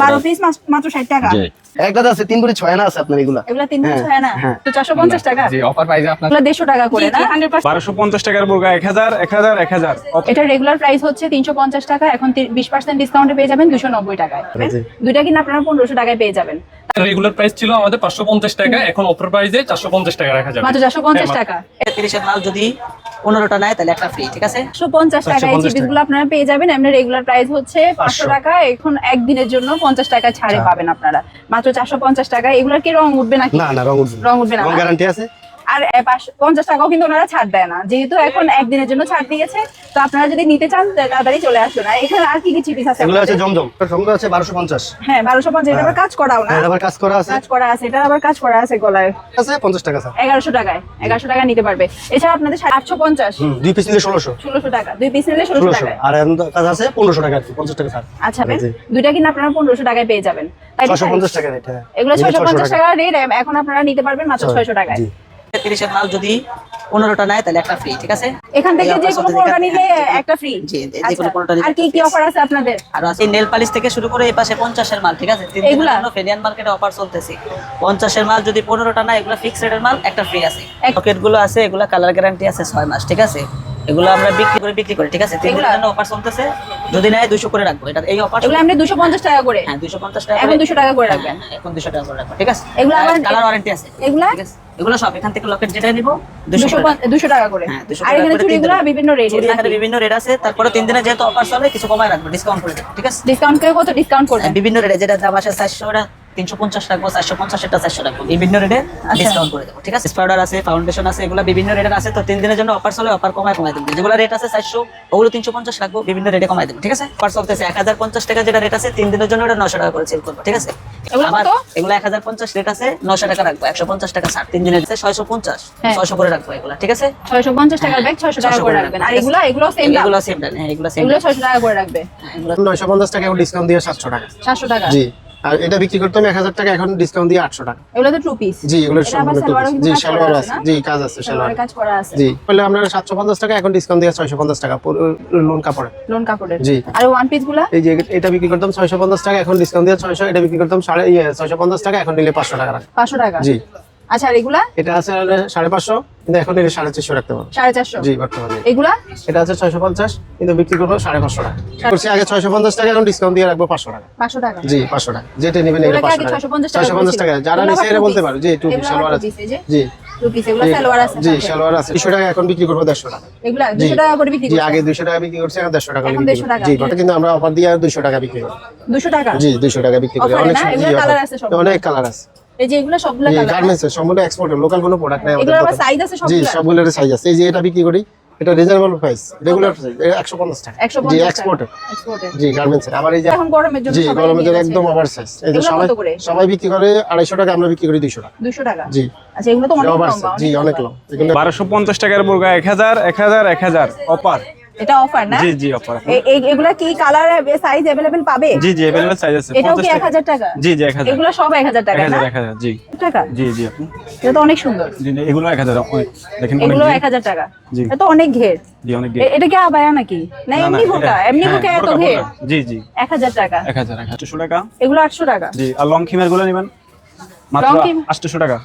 12 piece মাত্র 60 টাকা। একটা আছে 3 ভরি 6 আনা আছে আপনার এগুলা 3 ভরি 6 আনা তো 450 টাকা। জি অফার প্রাইসে আপনার এগুলা 150 টাকা করে না 100%। 1250 টাকার বোরকা 1000 1000 1000 এটা রেগুলার প্রাইস হচ্ছে 350 টাকা, এখন 20% ডিসকাউন্টে পেয়ে যাবেন 290 টাকায়। দুইটা কিনা আপনারা 1500 টাকায় পেয়ে যাবেন। রেগুলার প্রাইস ছিল আমাদের 550 টাকা, এখন অফার প্রাইসে 450 টাকা রাখা যাবে। মাত্র 450 টাকা। 30 এর মাল যদি 15টা নেয় তাহলে একটা ফ্রি, ঠিক আছে? 450 টাকা এই চিপসগুলো আপনারা পেয়ে যাবেন। এমনি রেগুলার প্রাইস হচ্ছে 500 টাকা, এখন একদিনের জন্য 50 টাকা ছাড়ে পাবেন আপনারা মাত্র 450 টাকা। এগুলার কি রং উঠবে নাকি? না রং উঠবে রং উঠবে না, রং গ্যারান্টি আছে। আর 50 টাকাও কিন্তু ওনারা ছাড় দেয় না, যেহেতু এখন একদিনের জন্য ছাড় দিয়েছে। তো আপনারা যদি নিতে চান তাড়াতাড়ি চলে আসুন। আর এখানে আর কি কি চিপস আছে? এগুলো আছে জমজম, জমজম আছে 1250। হ্যাঁ 1250, এটা আবার কাজ করাও না? এটা আবার কাজ করা আছে, কাজ করা আছে, এটা আবার কাজ করা আছে গলায় আছে 50 টাকা স্যার। 1100 টাকায় 1100 টাকা নিতে পারবে। এছাড়া আপনাদের 850, দুই পিস নিলে 1600 টাকা, দুই পিস নিলে 1600 টাকা। আর এখন কাজ আছে 1500 টাকা, 50 টাকা স্যার। আচ্ছা দুইটা কিনা আপনারা 1500 টাকায় পেয়ে যাবেন। 650 টাকা রেট। এগুলো 650 টাকা রেট, এখন আপনারা নিতে পারবেন মাত্র 600 টাকায়। 30 এর মাল যদি 15টা নেয় তাহলে একটা ফ্রি, ঠিক আছে? এখান থেকে যে কোনো কোনটা নিলে একটা ফ্রি। জি, যে কোনো কোনটা নিলে। আর কি কি অফার আছে আপনাদের? আর আছে নেল পালিশ থেকে শুরু করে এই পাশে 50 এর মাল, ঠিক আছে? 3 দিনের জন্য ফেলিয়ান মার্কেটে অফার চলতেছে। 50 এর মাল যদি 15টা নেয়, এগুলো ফিক্স রেটের মাল, একটা ফ্রি আছে। পকেট গুলো আছে, এগুলো কালার গ্যারান্টি আছে 6 মাস, ঠিক আছে? এগুলো আমরা বিক্রি করি, ঠিক আছে? 3 দিনের জন্য অফার চলতেছে, যদি নেয় 200 করে রাখবো। এটা এই অফার এগুলো আমরা 250 টাকা করে। হ্যাঁ 250 টাকা, এখন 200 টাকা করে রাখবেন। এখন 200 টাকা করে রাখবো, ঠিক আছে? এগুলো আবার কালার ওয়ারেন্টি আছে, এগুলো ঠিক আছে? এগুলো সব এখান থেকে লকেট যেটা নিব 200 টাকা করে। হ্যাঁ 200 আর এখানে চুড়িগুলো বিভিন্ন রেট, এখানে বিভিন্ন রেট আছে। তারপরে 3 দিনে যেহেতু অফার চলে, কিছু কমায় রাখবো, ডিসকাউন্ট করে দেবো, ঠিক আছে? ডিসকাউন্ট করে কত ডিসকাউন্ট করবেন? বিভিন্ন রেটে যেটা দাম আসে 400, ওটা 350 রাখবো, 450 এটা 400 রাখবো, বিভিন্ন রেটে ডিসকাউন্ট করে দেবো, ঠিক আছে? পাউডার আছে, ফাউন্ডেশন আছে, এগুলো বিভিন্ন রেটের আছে। তো 3 দিনের জন্য অফার চলে, অফার কমায় দেবো। যেগুলো রেট আছে 400, ওগুলো 350 রাখবো, বিভিন্ন রেটে কমায় দেবো, ঠিক আছে? অফার চলতেছে 1050 টাকা যেটা রেট আছে, 3 দিনের জন্য ওটা 900 টাকা করে সেল করবো, ঠিক আছে? আমার এগুলো 1050 রেট আছে, 900 টাকা রাখবো, 150 টাকা ছাড়। 3 দিনের আছে 650, 600 করে রাখবো এগুলো, ঠিক আছে? 650 টাকার ব্যাগ 600 টাকা করে রাখবেন। আর এগুলো সেম দাম, এগুলো সেম দাম। হ্যাঁ এগুলো সেম, এগুলো 600 টাকা করে রাখবে। এগুলো 950 টাকা ডিসকাউন্ট দিয়ে 700 টাকা। 700 টাকা। জি। আর এটা বিক্রি করতে আমি 1000 টাকা, এখন ডিসকাউন্ট দিয়ে 800 টাকা। এগুলো তো টু পিস। জি এগুলো এটা আবার সম্পূর্ণ টু সালোয়ারও পিস। কিন্তু জি কাজ করা সালোয়ার আছে আছে, না? জি কাজ আছে সালোয়ার। সালোয়ারের কাজ করা আছে। জি বলে আমরা 750 টাকা, এখন ডিসকাউন্ট দিয়ে 650 টাকা লোন কাপড়ে। লোন কাপড়ের। জি। আর ওয়ান পিস গুলা এই যে এটা বিক্রি করতাম 650 টাকা, এখন ডিসকাউন্ট দিয়ে 600। এটা বিক্রি করতাম 650 টাকা, এখন নিলে 500 টাকা রাখা। 500 টাকা। জি। আচ্ছা আর এগুলা? এটা আছে 550, কিন্তু এখন এটা 450 রাখতে পারবো। 450। জি বর্তমানে। এগুলা? এটা আছে 650, কিন্তু বিক্রি করবো 550 টাকা। করছি আগে 650 টাকা, এখন ডিসকাউন্ট দিয়ে রাখবো 500 টাকা। 500 টাকা। জি 500 টাকা, যেটা নেবেন এটা 500 টাকা। 650 টাকা যারা নিছে এটা বলতে পারো। জি টু পিস সালোয়ার আছে। জি টু পিস এগুলা সালোয়ার আছে। জি সালোয়ার আছে 200 টাকা, এখন বিক্রি করবো 150 টাকা। এগুলা 200 টাকা করে বিক্রি জি করছেন? আগে 200 টাকা বিক্রি করছি, এখন 150 টাকা এখন বিক্রি 150 টাকা। করি। জি ওটা কিন্তু আমরা অফার দিয়ে 200 টাকা বিক্রি করি। 200 টাকা? জি 200 টাকা বিক্রি করি। Offer অনেক না? জি এগুলো কালার offer। আছে সব? অনেক কালার আছে। এই যে এগুলো সবগুলো জি কালার। গার্মেন্টস এর সম্পূর্ণ এক্সপোর্টের, লোকাল কোনো প্রোডাক্ট নাই আমাদের এগুলোর আবার দোকানে। সাইজ আছে জি সবগুলো? সবগুলোর সাইজ আছে। এই যে এটা বিক্রি করি, এটা রিজনেবল প্রাইস, রেগুলার প্রাইস 150 টাকা। 150 জি টাকা। এক্সপোর্টের। এক্সপোর্টের। জি গার্মেন্টস এর। আবার এই যে এখন গরমের জন্য জি সবাই গরমের জন্য নিয়ে একদম যাচ্ছে। Over size. এই যে এগুলো সবাই কত করে? সবাই বিক্রি করে 250 টাকা, আমরা বিক্রি করি 200 টাকা। 200 টাকা। জি আচ্ছা এগুলো তো অনেক ওভার লম্বা, জি অনেক লং। এগুলো 1250 টাকার বোরকা 1000 1000 1000 অফার। এটা অফার না? জি জি অফার। এগুলা কি কালার সাইজ अवेलेबल পাবে? জি জি अवेलेबल সাইজ আছে। এটাও কি 1000 টাকা? জি জি 1000। এগুলো সব 1000 টাকা না? 1000 জি টাকা। জি জি আপনি এটা তো অনেক সুন্দর। জি এগুলো 1000 দেখেন অনেক এগুলো ঘের। 1000 টাকা। জি। এটা তো অনেক ঘের। জি অনেক ঘের। এটা কি আবায়া নাকি? না এমনি বোরকা? এমনি হ্যাঁ, বোরকা এত বোরকা, ঘের? বোরকা। জি জি 1000 টাকা। 1000 800 টাকা। এগুলো 800 টাকা। জি আর লং খিমার গুলো নেবেন মাত্র লং খিম- 800 টাকা।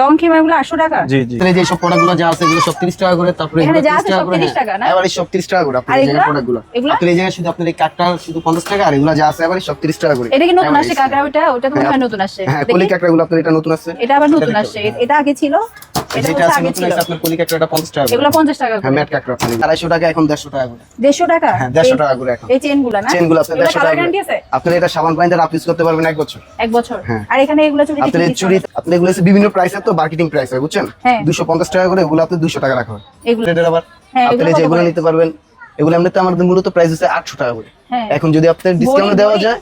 লং খিমা এগুলো 800 টাকা। জি জি এই যে সব প্রোডাক্টগুলো যা আছে এগুলো সব 30 টাকা করে। তারপরে এখানে এগুলো যা 30 আছে সব 30 টাকা না? এবারে সব 30 টাকা করে আপনার আর এই এগুলা? জায়গার প্রোডাক্টগুলো। এগুলা? আপনার এই জায়গায় শুধু আপনার এই কাটটা শুধু 50 টাকা, আর এগুলো যা আছে এবারে সব 30 টাকা করে। এটা কি নতুন এবারে আসছে কাকড়া? ওটা তো মনে হয় নতুন আসছে। হ্যাঁ দেখি। কলি কাটরাগুলো আপনার এটা নতুন আছে। এটা আবার নতুন আসছে। এটা আগে ছিল? এটা যেটা হচ্ছে আছে আগে নতুন ছিল। আছে আপনার কলি কাটরাটা 50 টাকা করে। এগুলো 50 টাকা হ্যাঁ করে। ম্যাট কাটরা আপনার 250 টাকা, এখন 150 টাকা করে। 150 টাকা? হ্যাঁ 150 টাকা করে এখন। এই চেনগুলো না? চেনগুলো আপনার এগুলো 150 কালার টাকা গ্যারান্টি করে। আছে? আপনি এটা সাবান পানিতে রাফ ইউজ করতে পারবেন 1 বছর। 1 বছর। হ্যাঁ। আর এখানে এগুলো চুরি আপনার এই চুরি আপনি এগুলো হচ্ছে বিভিন্ন প্রাইসের, তো মার্কেটিং প্রাইস হয় বুঝছেন? হ্যাঁ। 250 টাকা করে, এগুলো আপনি 200 টাকা রাখা হয়। এগুলো এটার আবার হ্যাঁ, আপনি এগুলো কত যেগুলো করে? নিতে পারবেন, এগুলো এমনিতে আমাদের মূলত প্রাইস হচ্ছে 800 টাকা করে। হ্যাঁ। এখন যদি আপনার ডিসকাউন্ট দেওয়া যায়,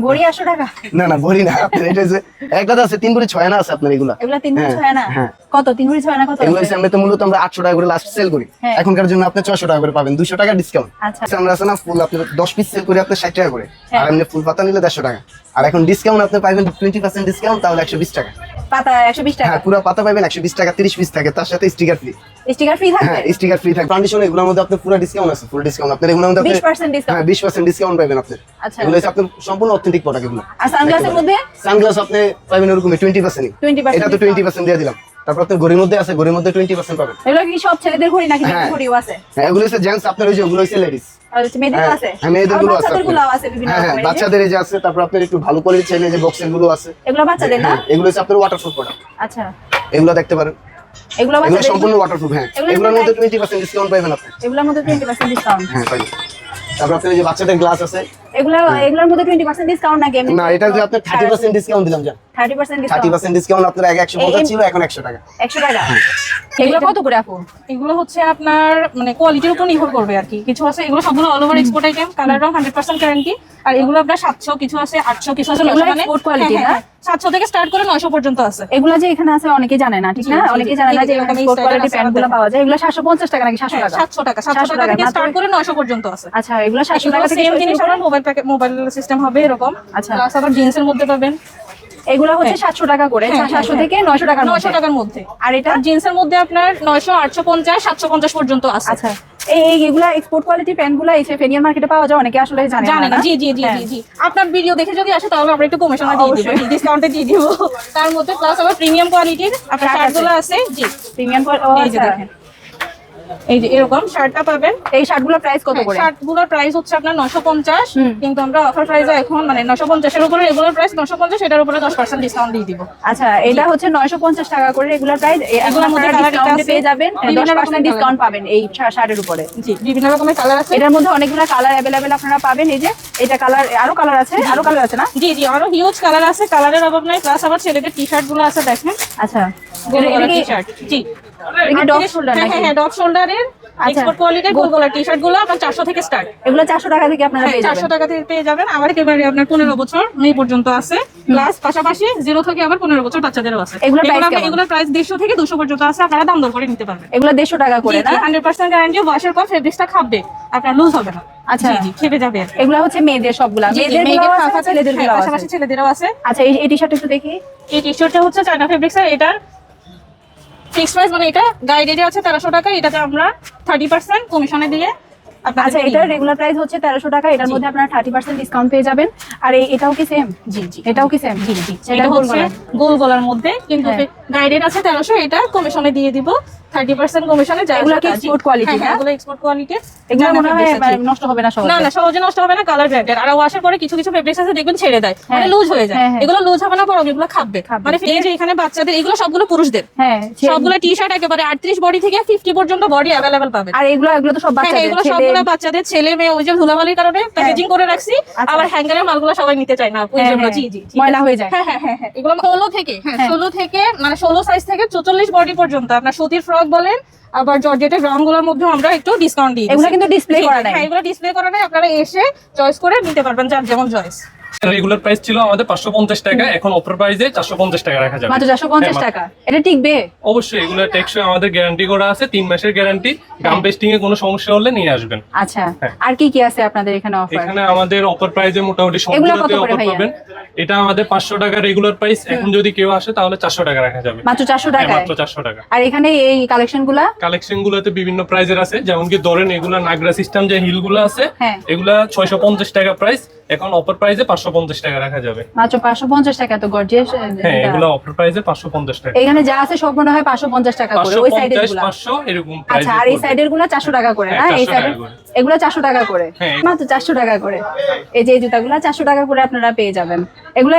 ভরি 800 টাকা। না ভরি না, আপনার এটা যে একটা আছে 3 ভরি 6 আনা আছে আপনার এগুলো। এগুলো 3 ভরি হ্যাঁ, 6 না? হ্যাঁ। কত 3 ভরি 6 না কত? এগুলো হচ্ছে এমনিতে মূলত আমরা 800 টাকা করে লাস্ট সেল করি। হ্যাঁ। এখনকার জন্য আপনি 600 টাকা করে পাবেন, 200 টাকা ডিসকাউন্ট। আচ্ছা। আমরা আছে না ফুল আপনি 10 পিস সেল করে আপনি 60 টাকা করে, হ্যাঁ। আর এমনি ফুল পাতা নিলে 150 টাকা। আর এখন ডিসকাউন্ট আপনি পাবেন 20% ডিসকাউন্ট, তাহলে 120 টাকা। পাতা 120 টাকা হ্যাঁ পুরো পাতা পাবেন 120 টাকা, 30 পিস থাকে, তার সাথে স্টিকার ফ্রি। স্টিকার ফ্রি থাকবে হ্যাঁ স্টিকার ফ্রি থাকে। কন্ডিশন এগুলোর মধ্যে আপনার পুরো ডিসকাউন্ট আছে, ফুল ডিসকাউন্ট আপনার এগুলোর মধ্যে 20% ডিসকাউন্ট। হ্যাঁ 20% ডিসকাউন্ট পাবেন আপনি। আচ্ছা। এগুলো হচ্ছে আপনার সম্পূর্ণ অথেন্টিক প্রোডাক্ট এগুলো। আর সানগ্লাসের মধ্যে সানগ্লাস আপনি পাবেন এরকম 20%। 20% এটা তো 20% দিয়ে দিলাম। তারপর আপনার ঘড়ির মধ্যে আছে, ঘড়ির মধ্যে 20% পাবেন। এগুলো কি সব ছেলেদের ঘড়ি নাকি হ্যাঁ। ঘড়িও আছে? হ্যাঁ এগুলো হচ্ছে জেন্টস, আপনার ওই যে ওগুলো হচ্ছে লেডিস। আর হচ্ছে মেয়েদের আছে? হ্যাঁ মেয়েদের গুলো আছে, বাচ্চাদের গুলোও আছে বিভিন্ন হ্যাঁ রকমের। বাচ্চাদের এই যে আছে। তারপর আপনার একটু ভালো কোয়ালিটি চাইলে যে বক্সের গুলো আছে, এগুলো বাচ্চাদের না? হ্যাঁ এগুলো হচ্ছে আপনার ওয়াটারপ্রুফ প্রোডাক্ট। আচ্ছা, এগুলো দেখতে পারেন, এগুলো এগুলো বাচ্চাদের, সম্পূর্ণ ওয়াটারপ্রুফ। হ্যাঁ এগুলোর এগুলোর মধ্যে মধ্যে 20% ডিসকাউন্ট পাবেন আপনি। এগুলোর মধ্যে 20% ডিসকাউন্ট। হ্যাঁ পাবেন। তারপর আপনার এই যে বাচ্চাদের গ্লাস আছে, এগুলোর মধ্যে 20% ডিসকাউন্ট নাকি এমনি? না এটা যে আপনার 30% ডিসকাউন্ট দিলাম জান। 30% ডিসকাউন্ট। 30% ডিসকাউন্ট আপনার আগে 150 ছিল, এখন 100 টাকা। 100 টাকা। এগুলো কত করে আপু? এগুলো হচ্ছে আপনার মানে কোয়ালিটির উপর নির্ভর করবে আর কি। কিছু আছে এগুলো সবগুলো all over export item, colour রং 100% গ্যারান্টি। আর এগুলো আপনার 700, কিছু আছে 800, কিছু আছে এগুলো 900, মানে export quality না? 700 থেকে স্টার্ট করে 900 পর্যন্ত আছে। এগুলো যে এখানে আছে অনেকে জানে না, ঠিক না? জি, জি, অনেকে জি। জানে না যে এরকম এই এক্সপোর্ট style কোয়ালিটি আছে প্যান্টগুলো আমাদের। পাওয়া যায়। এগুলো 750 টাকা নাকি 700 টাকা? 700 টাকা, 700 টাকা থেকে স্টার্ট করে 900 পর্যন্ত আছে। আচ্ছা, এগুলো 700 টাকা থেকে সেম শুরু জিনিস করে? আবার মোবাইল সিস্টেম হবে এরকম। আচ্ছা। প্লাস আবার জিন্সের মধ্যে পাবেন এগুলো হচ্ছে 700 টাকা করে, 700 থেকে 900 টাকার 900 মধ্যে। টাকার মধ্যে। আর এটা? আর জিন্সের মধ্যে আপনার 900, 850, 750 পর্যন্ত আছে। আচ্ছা, এগুলা এক্সপোর্ট কোয়ালিটি প্যান্টগুলো এই ফেনিয়ার মার্কেটে পাওয়া যায়, অনেকে আসলে জানে জানে না। না। জি জি জি হ্যাঁ। জি জি আপনার ভিডিও দেখে যদি আসে তাহলে আমরা একটু কমিশন দিয়ে দিব, অবশ্যই। ডিসকাউন্টে দিয়ে দিব। তার মধ্যে প্লাস আবার প্রিমিয়াম কোয়ালিটির আপনার শার্ট শার্টগুলো আছে। জি প্রিমিয়াম এই যে দেখেন, এই যে এরকম শার্টটা পাবেন। এই শার্টগুলোর প্রাইস কত করে? শার্টগুলোর প্রাইস হচ্ছে আপনার 950, হুম। কিন্তু আমরা অফার প্রাইসে এখন মানে 950 এর উপরে রেগুলার প্রাইস 950, এটার উপরে 10% ডিসকাউন্ট দিয়ে দিব। আচ্ছা, এটা হচ্ছে 950 টাকা করে রেগুলার প্রাইস। এগুলোর মধ্যে আপনারা colour ডিসকাউন্টে আছে। পেয়ে যাবেন, বিভিন্ন 10% রকমের ডিসকাউন্ট পাবেন এই শার্টের উপরে। জি বিভিন্ন রকমের কালার আছে। এটার মধ্যে অনেকগুলো কালার अवेलेबल আপনারা পাবেন। এই যে এটা কালার, আরো কালার আছে, আরো কালার আছে না? জি জি আরো হিউজ কালার আছে, কালারের অভাব নাই। প্লাস আবার ছেলেদের টি-শার্ট গুলো আছে দেখেন, আচ্ছা, গোল এটা গলার কি টি-শার্ট। জি এটা কি ডগ শোল্ডার হ্যাঁ নাকি? হ্যাঁ ডগ শোল্ডারের এক্সপোর্ট কোয়ালিটির গোল গলার টি-শার্ট গুলো আপনার 400 থেকে স্টার্ট। এগুলো 400 টাকা থেকে আপনারা পেয়ে যাবেন। 400 টাকা থেকে পেয়ে যাবেন। আবার একেবারে আপনার 15 বছর মেয়ে পর্যন্ত আছে, প্লাস পাশাপাশি 0 থেকে আবার 15 বছর বাচ্চাদেরও আছে। এগুলোর price কেমন? এগুলোর প্রাইস 150 থেকে 200 পর্যন্ত আছে, আপনারা দাম দর করে নিতে পারবেন। এগুলো 150 টাকা করে না? 100% গ্যারান্টি, ওয়াশের পর ফেব্রিক্সটা খাবে, আপনার লুজ হবে না। আচ্ছা। জি জি খেপে যাবে আর কি। এগুলো হচ্ছে মেয়েদের সবগুলা, জি, জি, মেয়েদের মেয়েদের গুলো আছে, পাশাপাশি ছেলেদের গুলো আছে। পাশাপাশি ছেলেদেরও আছে। আচ্ছা, এই টি-শার্ট একটু দেখি। এই টি-শার্টটা হচ্ছে চায়না ফেব্রিক্সের, এটার ফিক্স প্রাইস মানে এটা গাইডেডে আছে 1300 টাকা, এটাতে আমরা 30% কমিশনে দিয়ে আপনাদের আচ্ছা, এটার রেগুলার প্রাইস হচ্ছে 1300 টাকা, এটার মধ্যে আপনারা 30% ডিসকাউন্ট পেয়ে যাবেন। আর এটাও কি সেম? জি জি এটাও কি সেম? জি জি সেটা এটা গোল হচ্ছে গলার। গোল গলার মধ্যে, কিন্তু হ্যাঁ। গাইডেড আছে 1300, এটা কমিশনে দিয়ে দিব 30% কমিশনে। এগুলো কি export quality না? এগুলো এক্সপোর্ট কোয়ালিটি। এগুলো মনে হয় নষ্ট হবে না সহজে? না না সহজে নষ্ট হবে না, কালার গ্যারান্টেড। আর ওয়াশের পরে কিছু কিছু ফেব্রিক্স আছে দেখবেন ছেড়ে দেয়, মানে হ্যাঁ। লুজ হয়ে যায়। হ্যাঁ, হ্যাঁ। এগুলো লুজ হবে না, বরং এগুলো খাবে। খাবে। মানে এই যে এখানে বাচ্চাদের, এগুলো সবগুলো পুরুষদের, হ্যাঁ, সবগুলো টি-শার্ট একেবারে 38 বডি থেকে 50 পর্যন্ত বডি अवेलेबल পাবেন। আর এগুলো তো সব হ্যাঁ, বাচ্চাদের, এগুলো ছেলে- সবগুলো বাচ্চাদের, ছেলে মেয়ে। ওই যে ধুলাবালির কারণে প্যাকেজিং করে রাখছি, আচ্ছা। আবার হ্যাঙ্গারের মালগুলো সবাই নিতে চায় না ওই হ্যাঁ, জন্য। হ্যাঁ। জি জি ঠিক ময়লা আছে। হয়ে যায়। হ্যাঁ হ্যাঁ হ্যাঁ হ্যাঁ এগুলো 16 থেকে, হ্যাঁ 16 থেকে মানে 16 সাইজ থেকে 44 বডি পর্যন্ত আপনার সুতির ফ্রক বলেন, আবার জর্জেটের গ্রাউন্ডগুলোর মধ্যে আমরা একটু ডিসকাউন্ট দিই। এগুলো কিন্তু display করা নাই। হ্যাঁ এগুলো ডিসপ্লে করা নাই, আপনারা এসে চয়েস করে নিতে পারবেন, যার যেমন চয়েস। রেগুলার প্রাইস ছিল আমাদের 550 টাকা, এখন অফার প্রাইসে 450 টাকা রাখা যাবে। মাত্র 450 টাকা। এটা টিকবে? অবশ্যই এগুলো টেকসই, আমাদের গ্যারান্টি করা আছে 3 মাসের গ্যারান্টি। গাম পেস্টিং এ কোনো সমস্যা হলে নিয়ে আসবেন। আচ্ছা, হ্যাঁ। আর কি কি আছে আপনাদের এখানে অফার? এখানে আমাদের অফার প্রাইসে মোটামুটি এগুলো কত সবগুলোতে করে অফার ভাইয়া? পাবেন। এটা আমাদের 500 টাকা রেগুলার প্রাইস, এখন যদি কেউ আসে তাহলে 400 টাকা রাখা যাবে। মাত্র 400 হ্যাঁ, টাকায়? মাত্র 400 টাকা। আর এখানে এই কালেকশন গুলা? কালেকশন গুলোতে বিভিন্ন প্রাইজের আছে, যেমন কি ধরেন এগুলা নাগরা সিস্টেম যে হিল গুলো আছে, হ্যাঁ। এগুলা 650 টাকা প্রাইস, এখন অফার প্রাইসে 550 টাকা রাখা যাবে। মাত্র 550 টাকা, তো গর্জিয়াস। হ্যাঁ এগুলা অফার প্রাইসে 550 টাকা। এখানে যা আছে সব মনে হয় 550 টাকা করে, ওই সাইডের 550 গুলা। 500 এরকম প্রাইস। আচ্ছা, আর এই সাইডের গুলা 400 টাকা করে না? হ্যাঁ, এই 400 সাইডের টাকা করে। এগুলা 400 টাকা করে, হ্যাঁ। মাত্র 400 টাকা করে। এই যে এই জুতাগুলা 400 টাকা করে আপনারা পেয়ে যাবেন। এগুলো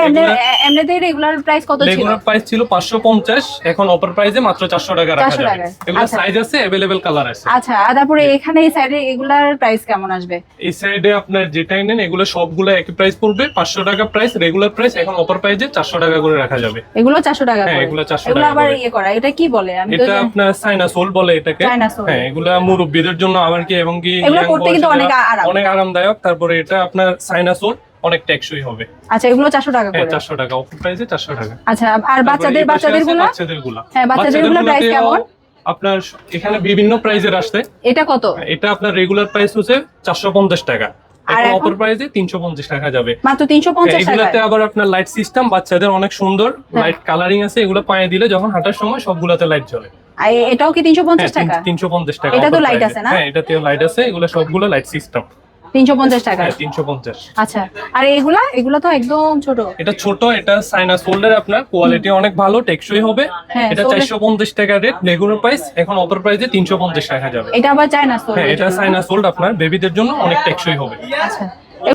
এমনিতে রেগুলার প্রাইস কত ছিল? রেগুলার প্রাইস ছিল 550, এখন অফার প্রাইসে মাত্র 400 টাকা রাখা 400 যাবে। টাকা। এগুলা আচ্ছা। সাইজ আছে, अवेलेबल কালার আছে। আচ্ছা, আর তারপরে এখানে এই সাইডে এগুলার প্রাইস কেমন আসবে? এই সাইডে আপনার যেটাই নেন এগুলো সবগুলো একই প্রাইস পড়বে, 500 টাকা প্রাইস রেগুলার প্রাইস, এখন অফার প্রাইসে 400 টাকা করে রাখা যাবে। এগুলো 400 টাকা হ্যাঁ, করে? এগুলো 400 এগুলো টাকা আবার করে। ইয়ে করা, এটা কি বলে? আমি তো এটা আপনার চায়না সোল বলে এটাকে। China soul. হ্যাঁ, এগুলা মুরব্বিদের জন্য আবার কি, এবং কি এগুলো young পরতে কিন্তু বয়সে অনেক যারা- আরাম। অনেক আরামদায়ক। তারপরে এটা আপনার চায়না সোল, অনেক টেকসই হবে। আচ্ছা, এগুলো 400 টাকা হ্যাঁ করে? 400 টাকা অফার প্রাইসে 400 টাকা। আচ্ছা, আর তারপরে বাচ্চাদের এই পাশে আছে গুলা? বাচ্চাদের গুলা। হ্যাঁ, বাচ্চাদের গুলা প্রাইস বাচ্চাদেরগুলোতেও কেমন? আপনার এখানে বিভিন্ন প্রাইজের আসছে। এটা কত? এটা আপনার রেগুলার প্রাইস হচ্ছে 450 টাকা, আর এখন এখন? অফার প্রাইসে 350 টাকা যাবে। মাত্র 350 এগুলাতে টাকা। আবার আপনার লাইট সিস্টেম, বাচ্চাদের অনেক সুন্দর লাইট কালারিং আছে, এগুলো পায়ে দিলে যখন হাঁটার সময় সবগুলাতে লাইট জ্বলে। আর এটাও কি 350 টাকা? 350 টাকা। এটা তো offer light price আছে এ। না? হ্যাঁ, এটাতেও লাইট আছে, এগুলো সবগুলো লাইট সিস্টেম। 350 টাকা। হ্যাঁ, 350। আচ্ছা, আর এগুলা তো একদম ছোট। এটা ছোট, এটা সাইনাস হোল্ডার, আপনার কোয়ালিটি অনেক ভালো, টেকসই হবে। হ্যাঁ, এটা solder- 450 টাকা রেট, রেগুলার প্রাইস, এখন অফার প্রাইসে 350 টাকা যাবে। এটা আবার চায় না হ্যাঁ, এটা সাইনাস হোল্ড, আপনার বেবিদের জন্য অনেক টেকসই হবে। আচ্ছা,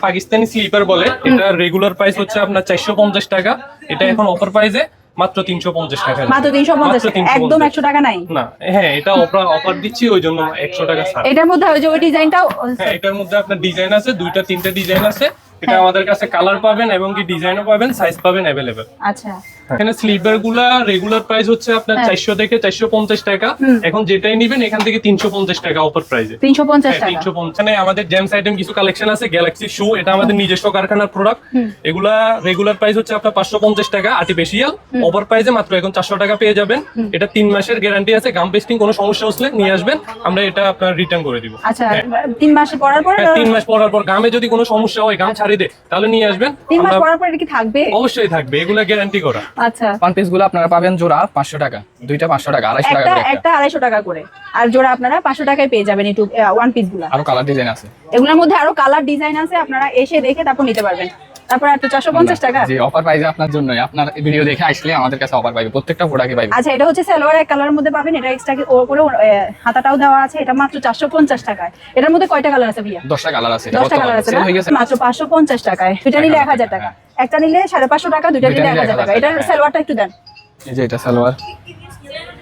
পাকিস্তানি স্লিপার বলে, এটা রেগুলার প্রাইস হচ্ছে আপনার 450 টাকা, এটা এখন অফার প্রাইসে মাত্র 350 টাকা যাবে। মাত্র 350 মাত্র একদম 100 টাকা নাই। না, হ্যাঁ, এটা অফার দিচ্ছি, ওই জন্য 100 টাকা ছাড়। এটার মধ্যে ওই যে ওই ডিজাইনটাও হ্যাঁ, এটার মধ্যে আপনার ডিজাইন আছে, 2টা 3টা ডিজাইন আছে। এটা হ্যাঁ। আমাদের কাছে কালার পাবেন এবং কি ডিজাইনও পাবেন, সাইজ পাবেন अवेलेबल। আচ্ছা, এখানে স্লিপার গুলা রেগুলার প্রাইস হচ্ছে আপনার হ্যাঁ। 400 থেকে 450 টাকা, এখন যেটাই নিবেন এখান থেকে 350 টাকা অফার প্রাইসে। 350 টাকা। 350। এখানে আমাদের জেমস আইটেম কিছু কালেকশন আছে, গ্যালাক্সি শু, এটা আমাদের নিজস্ব কারখানার প্রোডাক্ট। এগুলা রেগুলার প্রাইস হচ্ছে আপনার 550 টাকা, আর্টিফিশিয়াল। অফার প্রাইসে মাত্র এখন 400 টাকা পেয়ে যাবেন। এটা 3 মাসের গ্যারান্টি আছে, গাম পেস্টিং কোনো সমস্যা হলে নিয়ে আসবেন, আমরা এটা আপনার রিটার্ন করে দিব। আচ্ছা, 3 মাস পরার পর? হ্যাঁ, 3 মাস পরার পর গামে যদি কোনো সমস্যা হয়, গাম ছাড়িয়ে দেয়, তাহলে নিয়ে আসবেন। 3 মাস আমরা- পরার পর এটা কি থাকবে? অবশ্যই থাকবে, এগুলা গ্যারান্টি করা। আচ্ছা, ওয়ান পিস গুলো আপনারা পাবেন জোড়া 500 টাকা, দুইটা 500 টাকা, 250 টাকা করে একটা। একটা 250 টাকা করে, আর জোড়া আপনারা 500 টাকায় পেয়ে যাবেন একটু ওয়ান পিস গুলা। আরো কালার ডিজাইন আছে। এগুলোর মধ্যে আরো কালার ডিজাইন আছে, আপনারা এসে দেখে তারপর নিতে পারবেন। তারপর আর তো 450 টাকা। জি, অফার প্রাইসে আপনার জন্যই, আপনার ভিডিও দেখে আসলে আমাদের কাছে অফার পাইবে, প্রত্যেকটা প্রোডাক্টই পাইবে। আচ্ছা, এটা হচ্ছে সালোয়ার এক কালারের মধ্যে পাবেন, এটা এক্সট্রা করে হাতাটাও দেওয়া আছে, এটা মাত্র 450 টাকায়। এটার মধ্যে কয়টা কালার আছে ভাইয়া? 10টা কালার আছে, 10টা কালার আছে না? সেল হয়ে গেছে। মাত্র 550 টাকায়, দুইটা নিলে 1000 টাকা, একটা নিলে 550 টাকা, দুইটা নিলে 1000 টাকা। এটার সালোয়ারটা একটু দেন। এই যে এটা সালোয়ার,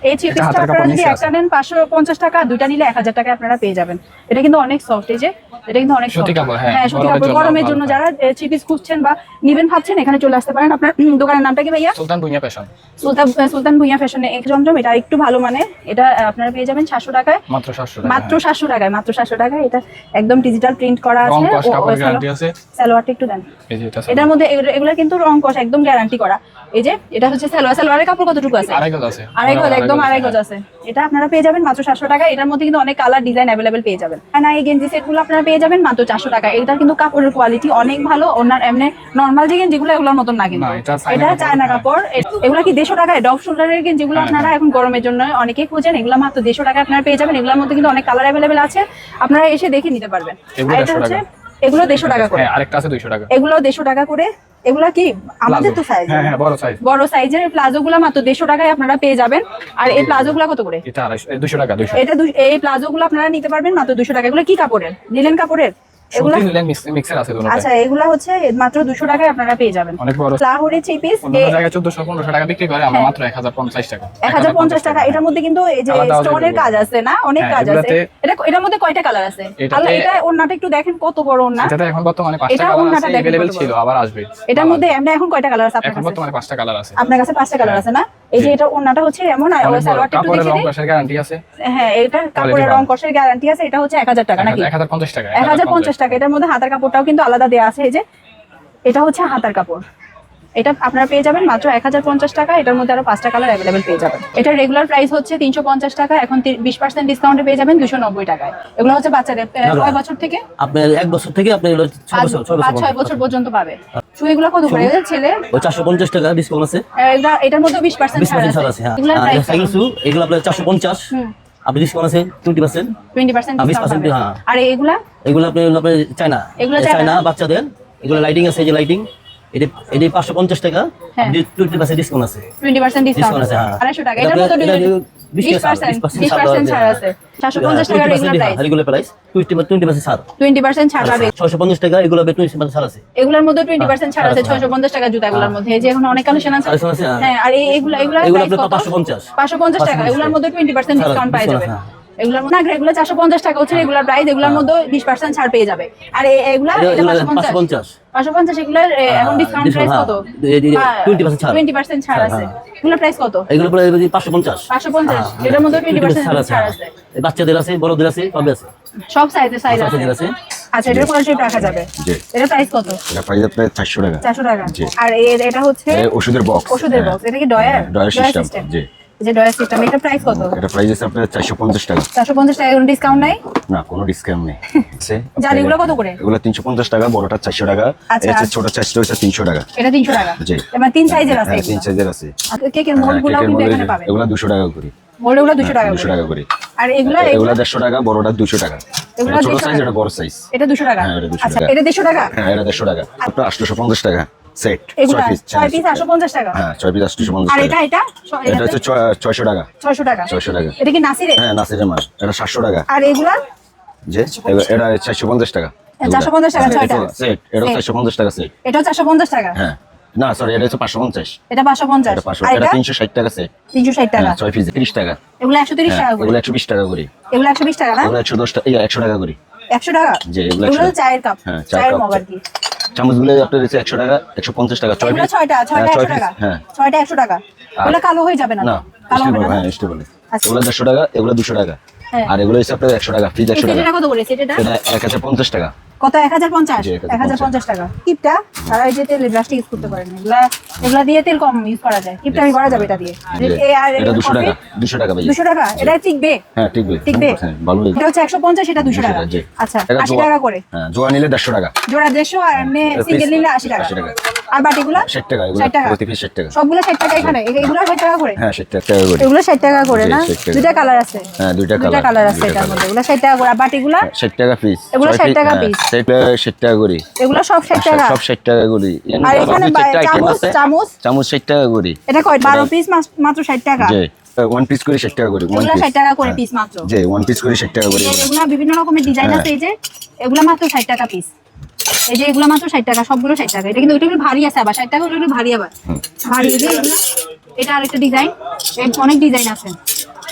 এই থ্রি এটা পিসটা হাতের আপনারা কাপড় যদি নিচে একটা নেন 550 টাকা, দুইটা নিলে 1000 টাকা আপনারা পেয়ে যাবেন। এটা কিন্তু অনেক সফট, এই যে এটা কিন্তু অনেক সুতি soft। কাপড়, হ্যাঁ, হ্যাঁ, সুতি গরমের কাপড়, জন্য গরমের ভালো, জন্য ভালো। যারা থ্রি পিস খুঁজছেন বা নিবেন ভাবছেন, এখানে চলে আসতে পারেন। আপনার দোকানের নামটা কি ভাইয়া? সুলতান ভুঁইয়া ফ্যাশন, সুলতান ভুঁইয়া ফ্যাশনে এক জমজম, এটা একটু ভালো মানে, এটা আপনারা পেয়ে যাবেন 700 টাকায়। মাত্র 700 টাকা। মাত্র 700 টাকায়, মাত্র 700 টাকায়। এটা একদম ডিজিটাল প্রিন্ট করা রং আছে। কস কাপড় গ্যারান্টি আছে। সালোয়ারটা একটু দেন। এই যে এটা এটার মধ্যে এগুলা কিন্তু রং কস একদম গ্যারান্টি করা। এই যে এটা হচ্ছে সালোয়ারের কাপড় কতটুকু আছে? আড়াই গজ আছে, আড়াই গজ, একদম আড়াই গজ আছে। এটা আপনারা পেয়ে যাবেন মাত্র 700 টাকা। এটার মধ্যে কিন্তু অনেক কালার ডিজাইন अवेलेबल পেয়ে যাবেন। আর না, এই গেঞ্জি সেটগুলো আপনারা পেয়ে যাবেন মাত্র 400 টাকা। এটার কিন্তু কাপড়ের কোয়ালিটি অনেক ভালো, ওনার এমনি নরমাল যে গেঞ্জিগুলো এগুলোর মতন না কিন্তু। না, এটা চায়না এটা কাপড়। চায়না কাপড়। এগুলা কি 150 টাকায় ডব শোল্ডারের গেঞ্জিগুলো আপনারা এখন গরমের জন্য অনেকেই খোঁজেন, এগুলো মাত্র 150 টাকায় আপনারা পেয়ে যাবেন। এগুলোর মধ্যে কিন্তু অনেক কালার अवेलेबल আছে, আপনারা এসে দেখে নিতে পারবেন। এগুলো আর এটা 150 হচ্ছে টাকা। এগুলো 150 টাকা করে, হ্যাঁ, আরেকটা আছে 200 টাকা। এগুলো 150 টাকা করে। এগুলা কি আমাদের তো সাইজ, হ্যাঁ হ্যাঁ, বড় সাইজ। বড় সাইজের প্লাজো গুলা মাত্র 150 টাকায় আপনারা পেয়ে যাবেন। আর এই প্লাজো গুলা কত করে? এটা 200 টাকা, 200। এটা এই প্লাজো গুলো আপনারা নিতে পারবেন মাত্র 200 টাকা। এগুলো কি কাপড়ের? লিনেন কাপড়ের এগুলা? সুতি নিলেন মিক্সার আছে দুটোতে। আচ্ছা, এগুলা হচ্ছে মাত্র 200 টাকায় আপনারা পেয়ে যাবেন। অনেক বড়। লাহোরি থ্রি পিস অন্য জায়গায় 1400-1500 টাকা বিক্রি করে, আমরা মাত্র 1050 টাকা। 1050 টাকা। এটার মধ্যে কিন্তু এই যে আলাদা আলাদা স্টোনের এগুলো। কাজ আছে না, অনেক হ্যাঁ, কাজ আছে। এগুলাতে- এটার মধ্যে কয়টা কালার আছে? এটাতে- আল্লাহ, এটা ওন্নাটা একটু দেখেন কত বড় ওন্না। এটাতে এখন বর্তমানে 5টা এটা কালার ওন্নাটা আছে, দেখেন अवेलेबल কত বড়। ছিল, আবার আসবে। এটার মধ্যে এমনি এখন কয়টা কালার আছে আপনার এখন কাছে? বর্তমানে 5টা কালার আছে। আপনার কাছে 5টা কালার আছে না? এই যে এটা ওন্নাটা হচ্ছে এমন, আর অনেক বড়। সালোয়ারটা একটু কাপড়ের দেখিয়ে রং দিন। কষের গ্যারান্টি আছে। হ্যাঁ, এটা কাপড়ের ভালো। রং কষের গ্যারান্টি আছে। এটা হচ্ছে 1000 টাকা নাকি? 1050 টাকা। 1050 টাকা। এটার মধ্যে হাতার কাপড়টাও কিন্তু আলাদা দেওয়া আছে। এই যে এটা হচ্ছে হাতার কাপড়, এটা আপনারা পেয়ে যাবেন মাত্র 1050 টাকা। এটার মধ্যে আরো 5টা কালার अवेलेबल পেয়ে যাবেন। এটার রেগুলার প্রাইস হচ্ছে 350 টাকা, এখন 20% ডিসকাউন্টে পেয়ে যাবেন 290 টাকায়। এগুলো হচ্ছে বাচ্চাদের কয় বছর থেকে? আপনার 1 বছর থেকে আপনার 5-6 বছর পর্যন্ত পাবে। শু এগুলো কত করে? এগুলো ছেলে ওই 450 টাকা ডিসকাউন্ট আছে, এটার মধ্যে 20% 20% ছাড় আছে। হ্যাঁ, এগুলোর আর প্রাইস সাইকেল শু এগুলো আপনার 450, আপনি ডিসকাউন্ট আছে 20%। 20% ডিসকাউন্ট 20% পাবে। হ্যাঁ। আর এগুলা এগুলো আপনার চায়না, এগুলো চায়না। চায়না বাচ্চাদের। এগুলো লাইটিং আছে, এই যে লাইটিং, এটা 550 টাকা, হ্যাঁ। আপনি 20% ডিসকাউন্ট আছে। 20% ডিসকাউন্ট ডিসকাউন্ট আছে। আছে, হ্যাঁ। 250 টাকা। এটা এটার মধ্যে এটা 20% ছাড় আছে। 450 টাকার রেগুলার প্রাইস, রেগুলার প্রাইস 20% ছাড়। 20% ছাড় পাবে। 650 টাকা, এগুলো 20% ছাড় আছে। এগুলোর মধ্যে 20% ছাড় আছে 650 টাকা জুতাগুলোর মধ্যে। এই যে এখন অনেক কালেকশন আছে। কালেকশন আছে, হ্যাঁ। হ্যাঁ, আর এগুলা এগুলো প্রাইস আপনার কত? 550। 550 টাকা। এগুলোর মধ্যে 20% ছাড়, ডিসকাউন্ট পাওয়া যাবে। হ্যাঁ। এগুলোর মধ্যে রেগুলার 450 টাকা হচ্ছে রেগুলার প্রাইস, এগুলোর মধ্যে 20% ছাড় পেয়ে যাবে। আর এগুলা এটা এগুলো 550 550 এগুলোর এখন ডিসকাউন্ট প্রাইস কত? 20% ছাড়। 20% ছাড় আছে। এগুলোর প্রাইস কত? এগুলো প্রায় 550। 550। এটার মধ্যে 20% ছাড় আছে। বাচ্চাদের আছে, বড়দের আছে, সবই আছে। সব সাইজ আছে। বাচ্চাদের আছে। আচ্ছা, এটার কোয়ালিটি রাখা যাবে। জি। এটার প্রাইস কত? এটা প্রাইস আপনার 400 টাকা। 400 টাকা। জি। আর এটা হচ্ছে ওষুধের বক্স। ওষুধের বক্স। এটা কি ডয়ার? Drawer system. জি। এই যে ড্রয়ার সিস্টেম, এটা প্রাইস কত? এটা প্রাইস আছে আপনার 450 টাকা। 450 টাকা, কোনো ডিসকাউন্ট নাই? না, কোনো ডিসকাউন্ট নেই। আছে জান এগুলো কত করে? এগুলো 350 টাকা, বড়টা 400 টাকা, আচ্ছা, এই যে ছোট সাইজটা হচ্ছে 300 টাকা। এটা 300 টাকা। জি। এবার তিন সাইজের আছে হ্যাঁ, এগুলো। 3 সাইজের আছে। আর কেকের মোল্ডগুলো কেকের কিন্তু মোল্ড এখানে পাবেন। এগুলো 200 টাকা করে। মোল্ডগুলো 200 টাকা 200 টাকা করে। আর এগুলো এগুলো 150 টাকা, বড়টা 200 টাকা। এগুলো এটা ছোট 150 সাইজ, টাকা। এটা বড় সাইজ। এটা 200 টাকা। হ্যাঁ, এটা 200 আচ্ছা, টাকা। এটা 150 টাকা। হ্যাঁ, এটা 150 টাকা। আপনার 850 টাকা সেট, এগুলো 6 পিস। 6 পিস 850 টাকা। হ্যাঁ, 6 পিস 850 আর টাকা। এটা এটা হচ্ছে 600 টাকা। 600 টাকা। 600 টাকা। এটা কি নাসিরে? হ্যাঁ, নাসিরের মাল। এটা 700 টাকা। আর এগুলা যে এটা 450 টাকা। 450 টাকা 6টা সেট, এটা 450 টাকা সেট। এটাও 450 টাকা। হ্যাঁ, না সরি, এটা হচ্ছে 550। এটা 550। এটা 500, আর এটা এটা 360 টাকা সেট। 360 টাকা। হ্যাঁ, 6 পিস 30 টাকা। এগুলো 130 হ্যাঁ, টাকা করে। এগুলো 120 টাকা করে। এগুলো 120 টাকা না? এগুলো 110 টাকা, 100 টাকা করে। 100 টাকা। জি, এগুলো এগুলো 100 চায়ের কাপ। হ্যাঁ, চায়ের চায়ের কাপ। মগ আর কি। চামচগুলো আপনার হচ্ছে 100 টাকা, 150 টাকা। 6 এগুলো পিস। 6টা 6 100 পিস। টাকা। হ্যাঁ। 6টা 100 টাকা। এগুলো কালো হয়ে যাবে না? না, কালো হবে স্টেবল, না। হ্যাঁ স্টেবল। আচ্ছা। এগুলো 150 টাকা, এগুলো 200 টাকা। হ্যাঁ। আর এগুলো হচ্ছে আপনার 100 টাকা, ফ্রিজ 100 টাকা। এটা কত করে সেটা? এটা 1050 টাকা। কত? 1050? জি, 1050 টাকা। কিপটা তারা এই যে তেল ব্রাশটা ইউজ করতে পারেন, এগুলা দিয়ে তেল কম ইউজ করা যায়। কিপটা আমি করা যাবে এটা দিয়ে। জি, আর এটা 200 টাকা। 200 টাকা ভাই। 200 টাকা। এটা টিকবে? হ্যাঁ, টিকবে। টিকবে? হ্যাঁ, ভালো। এটা হচ্ছে 150, এটা 200 টাকা। জি। আচ্ছা, এটা 80 জোড়া। টাকা করে। হ্যাঁ, জোড়া নিলে 150 টাকা। জোড়া 150 আর এমনি সিঙ্গেল নিলে 80 টাকা। 80 টাকা। আর বাটিগুলা 60 টাকা, এগুলো 60 টাকা। প্রতি পিস 60 টাকা। সবগুলো 60 টাকা এখানে। এগুলো 60 টাকা করে। হ্যাঁ, 60 টাকা করে। এগুলো 60 টাকা করে জি, না? 60 টাকা। দুইটা কালার আছে। হ্যাঁ, দুইটা দুইটা কালার আছে দুইটা এটার colour। মধ্যে। এগুলো 60 টাকা করে। আর বাটিগুলা 60 টাকা পিস। এগুলো 60 টাকা পিস। সেটা 60 টাকা করে। এগুলো সব 60 টাকা। সব 60 টাকা করে। আর এখানে চামচ চামচ 60 টাকা করে। এটা কয় 12 পিস মাত্র 60 টাকা। জি, 1 পিস করে 60 টাকা করে। এগুলো 60 টাকা করে পিস মাত্র। জি, 1 পিস করে 60 টাকা করে। এগুলো বিভিন্ন রকমের ডিজাইন আছে। এই যে এগুলো মাত্র 60 টাকা পিস। এই যে এগুলো মাত্র 60 টাকা, সবগুলো 60 টাকা। এটা কিন্তু ওইটা একটু ভারী আছে, আবার 60 টাকা ওটা একটু ভারী আবার। ভারী এই যে এগুলো। এটা আরেকটা ডিজাইন, অনেক ডিজাইন আছে।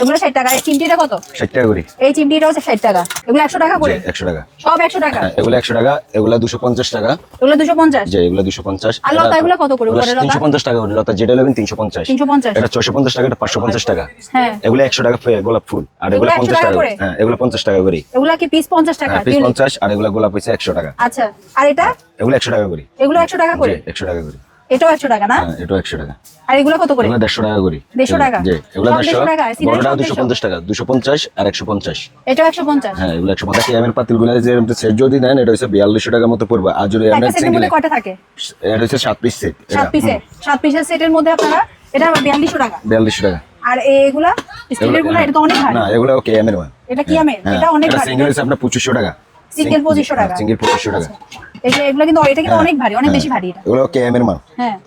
এগুলো 60 টাকা। এই চিমটিটা কত? 60 টাকা করে। এই চিমটিটা হচ্ছে 60 টাকা। এগুলো 100 টাকা করে। জি, 100 টাকা। সব 100 টাকা। হ্যাঁ, এগুলো 100 টাকা, এগুলো 250 টাকা। এগুলো 250। জি, এগুলো 250। আর লতা এগুলো কত করে? উপরে লতা 350 টাকা করে। লতা যেটা নেবেন 350। 350। এটা 650 টাকা, এটা 550 টাকা। হ্যাঁ। এগুলো 100 টাকা গোলাপ ফুল। আর এগুলো এগুলো 100 50 টাকা টাকা করে? করে। হ্যাঁ, এগুলো 50 টাকা করে। এগুলো কি পিস 50 টাকা? হ্যাঁ, পিস 50। আর এগুলো গোলাপ হচ্ছে 100 টাকা। আচ্ছা, আর এটা? এগুলো 100 টাকা করে। এগুলো 100 টাকা জি, করে। 100 টাকা করে। এটাও 100 টাকা না? হ্যাঁ, এটাও 100 টাকা। আর এগুলো কত করে? এগুলো 150 টাকা করে। 150 টাকা? জি, এগুলো সব 150 টাকা। সিনারি বড়টা সব 250 টাকা। 250 আর 150। এটাও 150। হ্যাঁ, এগুলো 150। এমএল পাতিলগুলো যে সেট যদি নেন, এটা হচ্ছে 4200 টাকার মতো পড়বে। আর যদি একটা এমএল সেটের সিঙ্গেল, মধ্যে কয়টা থাকে? এটা হচ্ছে 7 পিস সেট। 7 পিসে। 7 পিসের সেটের মধ্যে আপনারা এটা 4200 টাকা। 4200 টাকা। আর এগুলা স্টিলের গুলো এটা তো অনেক ভারী। না, এগুলো ওকে এমএল ওয়ান। এটা কি আমের? হ্যাঁ, এটা অনেক এটা ভারী। সিঙ্গেল হচ্ছে আপনার 2500 টাকা। সিঙ্গেল 2500 টাকা। সিঙ্গেল 2500 টাকা। এই যে এগুলো কিন্তু এটা কিন্তু অনেক ভারী, অনেক বেশি ভারী এটা। এগুলো ওকে এমএল মাল। হ্যাঁ।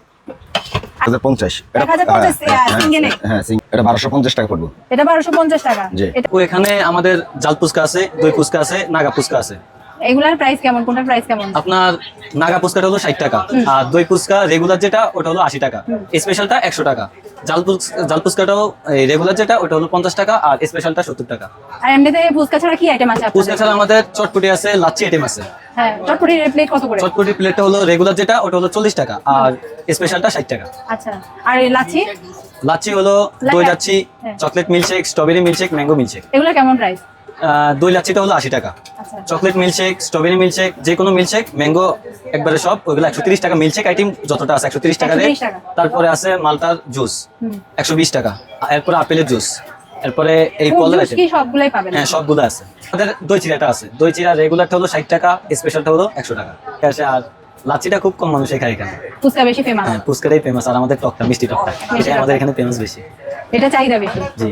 1050। 1050 সিঙ্গেলে। হ্যাঁ, এটা 1250 টাকা পড়বে। এটা 1250 টাকা। জি। এটা ও এখানে আমাদের জাল ফুচকা আছে, দই ফুচকা আছে, নাগা ফুচকা আছে। এগুলার প্রাইস কেমন? কোনটার প্রাইস কেমন? আপনার নাগা ফুচকাটা হলো 60 টাকা, আর দই ফুচকা রেগুলার যেটা ওটা হলো 80 টাকা, স্পেশালটা 100 টাকা। জাল ফুচকাটাও রেগুলার যেটা ওটা হলো 50 টাকা, আর স্পেশালটা 70 টাকা। আর এমনিতে ফুচকা ছাড়া কি আইটেম আছে ফুচকা আপনাদের? ছাড়া আমাদের চটপটি আছে, লাচ্ছি আইটেম আছে। হ্যাঁ, চটপটির প্লেট কত করে? চটপটি প্লেটটা হলো রেগুলার যেটা ওটা হলো 40 টাকা, আর স্পেশালটা 60 টাকা। আচ্ছা, আর এই লাচ্ছি? লাচ্ছি হলো দই লাচ্ছি, হ্যাঁ। Chocolate milkshake, strawberry milkshake, mango milkshake. এগুলো কেমন প্রাইস? দই লাচ্ছিটা হলো 80 টাকা, আচ্ছা। চকলেট মিল্কশেক, স্ট্রবেরি মিল্কশেক, যে কোনো মিল্কশেক, ম্যাঙ্গো একবারে সব ওইগুলো 130 টাকা। মিল্কশেক আইটেম যতটা আছে 130 টাকা রেট। 130 টাকা। তারপরে আছে মালটার জুস 120 টাকা, এরপরে আপেলের জুস, এরপরে এই ফুড ফলের জুস আইটেম। কি সবগুলাই পাবেন? হ্যাঁ, সবগুলো আছে। আমাদের দই চিড়াটা আছে, দই চিড়া রেগুলারটা হলো 60 টাকা, স্পেশালটা হলো 100 টাকা। ঠিক আছে, আর লাচ্ছিটা খুব কম মানুষে খায় এখানে। ফুচকা বেশি ফেমাস। হ্যাঁ, ফুচকাটাই ফেমাস, আর আমাদের টকটা মিষ্টি টকটা এটাই আমাদের এখানে ফেমাস বেশি। এটা চাহিদা বেশি। জি।